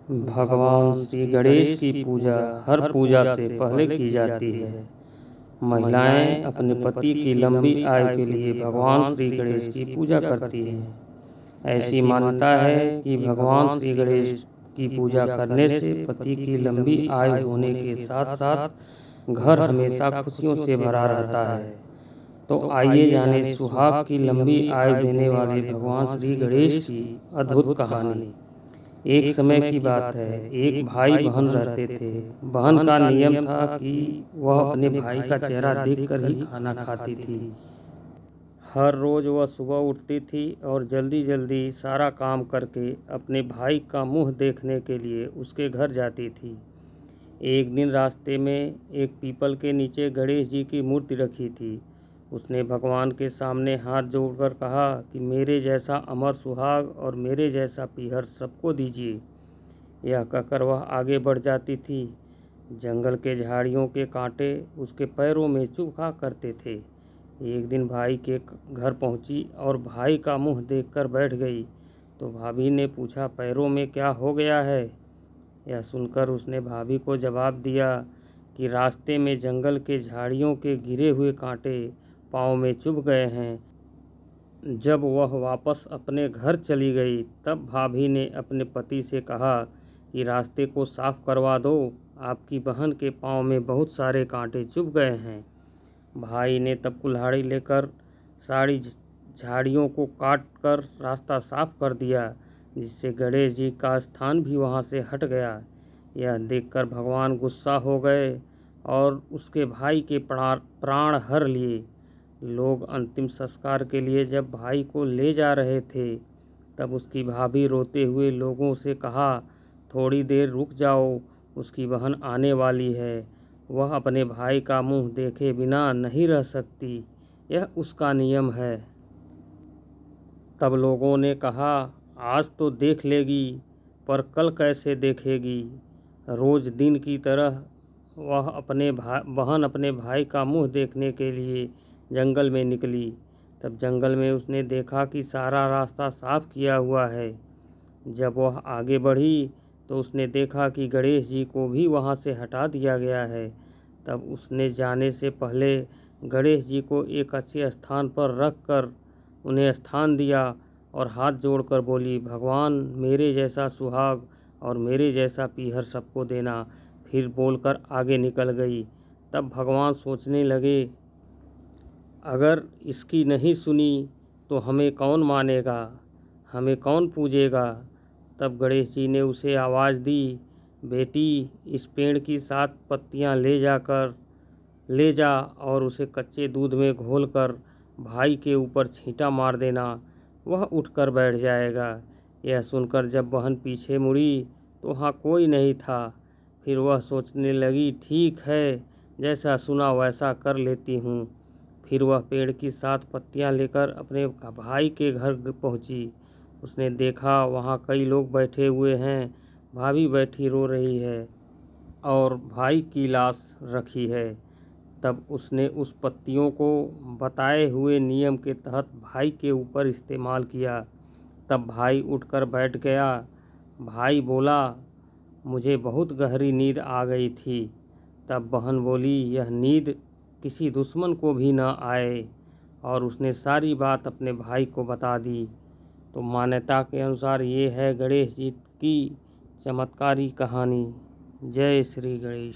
भगवान श्री गणेश की पूजा हर पूजा से पहले की जाती है। महिलाएं अपने पति की लंबी आयु के लिए भगवान श्री गणेश की पूजा करती हैं। ऐसी मान्यता है कि भगवान श्री गणेश की पूजा करने से पति की लंबी आयु होने के साथ साथ घर हमेशा खुशियों से भरा रहता है। तो आइए जाने सुहाग की लंबी आयु देने वाले भगवान श्री गणेश की अद्भुत कहानी। एक समय की बात है, एक भाई बहन रहते थे। बहन का नियम था कि वह अपने भाई का चेहरा देखकर ही खाना खाती थी। हर रोज़ वह सुबह उठती थी और जल्दी जल्दी सारा काम करके अपने भाई का मुंह देखने के लिए उसके घर जाती थी। एक दिन रास्ते में एक पीपल के नीचे गणेश जी की मूर्ति रखी थी। उसने भगवान के सामने हाथ जोड़कर कहा कि मेरे जैसा अमर सुहाग और मेरे जैसा पीहर सबको दीजिए। यह कहकर वह आगे बढ़ जाती थी। जंगल के झाड़ियों के कांटे उसके पैरों में चुभा करते थे। एक दिन भाई के घर पहुंची और भाई का मुंह देखकर बैठ गई तो भाभी ने पूछा, पैरों में क्या हो गया है? यह सुनकर उसने भाभी को जवाब दिया कि रास्ते में जंगल के झाड़ियों के गिरे हुए कांटे पाँव में चुभ गए हैं। जब वह वापस अपने घर चली गई तब भाभी ने अपने पति से कहा कि रास्ते को साफ करवा दो, आपकी बहन के पाँव में बहुत सारे कांटे चुभ गए हैं। भाई ने तब कुल्हाड़ी लेकर सारी झाड़ियों को काट कर रास्ता साफ कर दिया, जिससे गणेश जी का स्थान भी वहाँ से हट गया। यह देखकर भगवान गुस्सा हो गए और उसके भाई के प्राण हर लिए। लोग अंतिम संस्कार के लिए जब भाई को ले जा रहे थे तब उसकी भाभी रोते हुए लोगों से कहा, थोड़ी देर रुक जाओ, उसकी बहन आने वाली है, वह अपने भाई का मुंह देखे बिना नहीं रह सकती, यह उसका नियम है। तब लोगों ने कहा, आज तो देख लेगी पर कल कैसे देखेगी? रोज़ दिन की तरह वह बहन अपने भाई का मुंह देखने के लिए जंगल में निकली। तब जंगल में उसने देखा कि सारा रास्ता साफ किया हुआ है। जब वह आगे बढ़ी तो उसने देखा कि गणेश जी को भी वहां से हटा दिया गया है। तब उसने जाने से पहले गणेश जी को एक अच्छे स्थान पर रख कर उन्हें स्थान दिया और हाथ जोड़कर बोली, भगवान मेरे जैसा सुहाग और मेरे जैसा पीहर सबको देना। फिर बोलकर आगे निकल गई। तब भगवान सोचने लगे, अगर इसकी नहीं सुनी तो हमें कौन मानेगा, हमें कौन पूजेगा? तब गणेश जी ने उसे आवाज़ दी, बेटी इस पेड़ की 7 पत्तियां ले जा और उसे कच्चे दूध में घोलकर भाई के ऊपर छींटा मार देना, वह उठकर बैठ जाएगा। यह सुनकर जब बहन पीछे मुड़ी तो वहाँ कोई नहीं था। फिर वह सोचने लगी, ठीक है, जैसा सुना वैसा कर लेती हूँ। फिर वह पेड़ की 7 पत्तियां लेकर अपने भाई के घर पहुंची। उसने देखा वहां कई लोग बैठे हुए हैं, भाभी बैठी रो रही है और भाई की लाश रखी है। तब उसने उस पत्तियों को बताए हुए नियम के तहत भाई के ऊपर इस्तेमाल किया। तब भाई उठकर बैठ गया। भाई बोला, मुझे बहुत गहरी नींद आ गई थी। तब बहन बोली, यह नींद किसी दुश्मन को भी न आए, और उसने सारी बात अपने भाई को बता दी। तो मान्यता के अनुसार ये है गणेश जी की चमत्कारी कहानी। जय श्री गणेश।